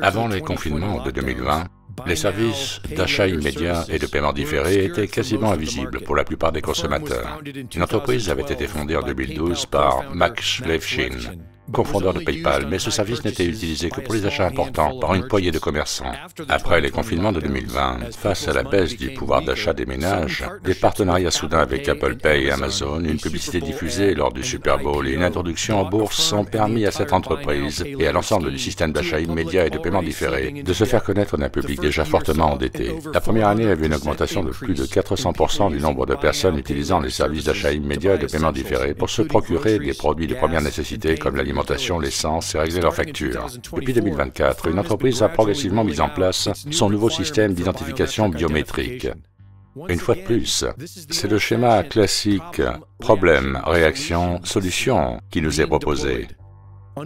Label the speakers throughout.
Speaker 1: Avant les confinements de 2020, les services d'achat immédiat et de paiement différé étaient quasiment invisibles pour la plupart des consommateurs. Une entreprise avait été fondée en 2012 par Max Levchin, cofondeur de PayPal, mais ce service n'était utilisé que pour les achats importants par une poignée de commerçants. Après les confinements de 2020, face à la baisse du pouvoir d'achat des ménages, des partenariats soudains avec Apple Pay et Amazon, une publicité diffusée lors du Super Bowl et une introduction en bourse ont permis à cette entreprise et à l'ensemble du système d'achat immédiat et de paiement différé de se faire connaître d'un public déjà fortement endetté. La première année a vu une augmentation de plus de 400% du nombre de personnes utilisant les services d'achat immédiat et de paiement différé pour se procurer des produits de première nécessité comme l'alimentation, l'essence et régler leurs factures. Depuis 2024, une entreprise a progressivement mis en place son nouveau système d'identification biométrique. Une fois de plus, c'est le schéma classique problème, réaction, solution qui nous est proposé.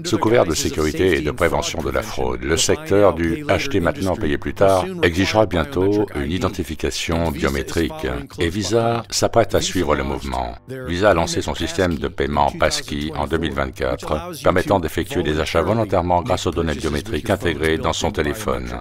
Speaker 1: Sous couvert de sécurité et de prévention de la fraude, le secteur du « acheter maintenant, payer plus tard » exigera bientôt une identification biométrique. Et Visa s'apprête à suivre le mouvement. Visa a lancé son système de paiement Passkey en 2024, permettant d'effectuer des achats volontairement grâce aux données biométriques intégrées dans son téléphone.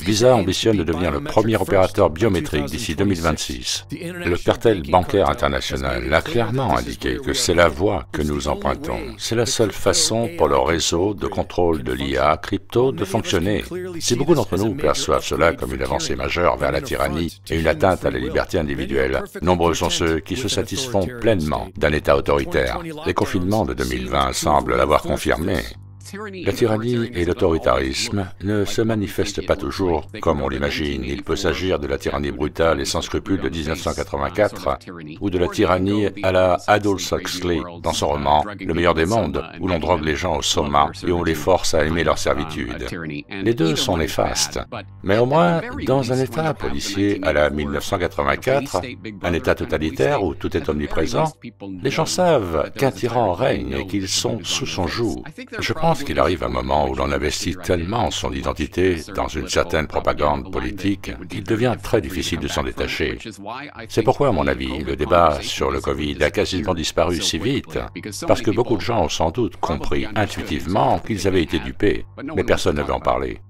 Speaker 1: Visa ambitionne de devenir le premier opérateur biométrique d'ici 2026. Le cartel bancaire international a clairement indiqué que c'est la voie que nous empruntons. C'est la seule façon pour le réseau de contrôle de l'IA crypto de fonctionner. Si beaucoup d'entre nous perçoivent cela comme une avancée majeure vers la tyrannie et une atteinte à la liberté individuelle, nombreux sont ceux qui se satisfont pleinement d'un État autoritaire. Les confinements de 2020 semblent l'avoir confirmé. La tyrannie et l'autoritarisme ne se manifestent pas toujours comme on l'imagine. Il peut s'agir de la tyrannie brutale et sans scrupules de 1984 ou de la tyrannie à la Aldous Huxley dans son roman « Le meilleur des mondes » où l'on drogue les gens au soma et on les force à aimer leur servitude. Les deux sont néfastes, mais au moins dans un État policier à la 1984, un État totalitaire où tout est omniprésent, les gens savent qu'un tyran règne et qu'ils sont sous son joug. Je pense qu'il arrive un moment où l'on investit tellement son identité dans une certaine propagande politique qu'il devient très difficile de s'en détacher. C'est pourquoi, à mon avis, le débat sur le Covid a quasiment disparu si vite, parce que beaucoup de gens ont sans doute compris intuitivement qu'ils avaient été dupés, mais personne ne veut en parler.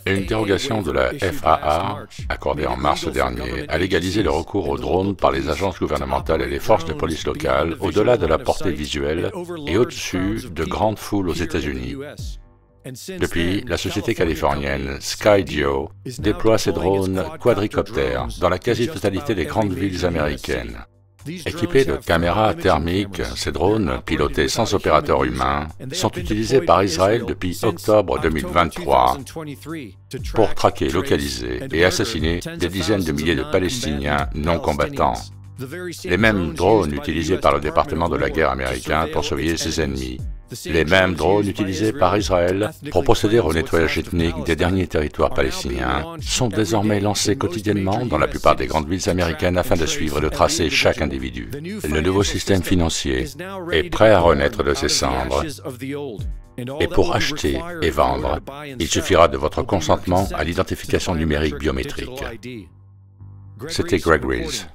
Speaker 1: Une dérogation de la FAA, accordée en mars dernier, a légalisé le recours aux drones par les agences gouvernementales et les forces de police locales au-delà de la portée visuelle et au-dessus de grandes foules aux États-Unis. Depuis, la société californienne Skydio déploie ses drones quadricoptères dans la quasi-totalité des grandes villes américaines. Équipés de caméras thermiques, ces drones, pilotés sans opérateur humain, sont utilisés par Israël depuis octobre 2023 pour traquer, localiser et assassiner des dizaines de milliers de Palestiniens non combattants. Les mêmes drones utilisés par le département de la guerre américain pour surveiller ses ennemis. Les mêmes drones utilisés par Israël pour procéder au nettoyage ethnique des derniers territoires palestiniens sont désormais lancés quotidiennement dans la plupart des grandes villes américaines afin de suivre et de tracer chaque individu. Le nouveau système financier est prêt à renaître de ses cendres. Et pour acheter et vendre, il suffira de votre consentement à l'identification numérique biométrique. C'était Greg Reese.